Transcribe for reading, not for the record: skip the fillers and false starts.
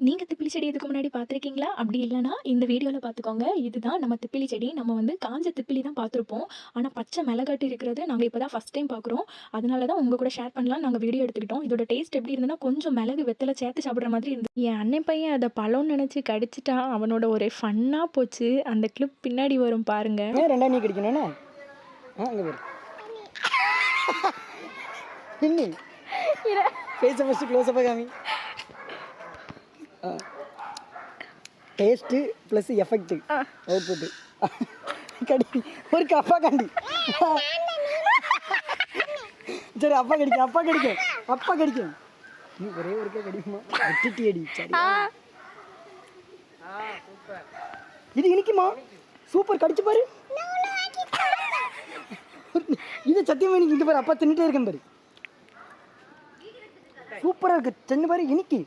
நீங்க திப்பிலி செடி இதுக்கு முன்னாடி பார்த்துருக்கீங்களா? அப்படி இல்லன்னா, இந்த வீடியோல பார்த்துக்கோங்க. இதுதான் நம்ம திப்பிலி செடி. நம்ம வந்து காஞ்ச திப்பிலி தான் பார்த்துருப்போம். ஆனா, பச்சை மிளகாட்டு இருக்கிறது நாங்க இப்ப தான் ஃபர்ஸ்ட் டைம் பார்க்குறோம். அதனால தான் உங்க கூட ஷேர் பண்ணலான்னு நாங்க வீடியோ எடுத்துக்கிட்டோம். இதோட டேஸ்ட் எப்படி இருந்ததுன்னா, கொஞ்சம் மிளகு, வெத்தல சேர்த்து சாப்பிடுற மாதிரி இருந்தது. என் அண்ணன் பையன் அத பழம்னு நெனச்சு கடிச்சுட்டான். அவனோட ஒரே ஃபன்னா போச்சு. அந்த கிளிப் பின்னாடி வரும் பாருங்க. ஏன் ரெண்டா நீ கடிக்கணும்னா அங்கே பேர் இன்னி ஃபேஸை ஃபஸ்ட்டு க்ளோஸப்பாக காமி. டேஸ்ட்டு ப்ளஸ் எஃபெக்ட்டு அவுட்புட்டு கடி ஒரு அப்பா கண்டி. சரி அப்பா கடிக்கும் அப்பா கடிக்கும் நீ ஒரே ஒருக்கா கடிக்குமா அட்டி அடி. சரி இது இனிக்குமா சூப்பர் கடிச்சு பாரு. இது சத்தியமா இனிக்கு. இங்கே பாரு அப்பா தின்னுட்டே இருக்கேன் பாரு. சூப்பராக இருக்கு. சென்னு பாரு இனிக்கு.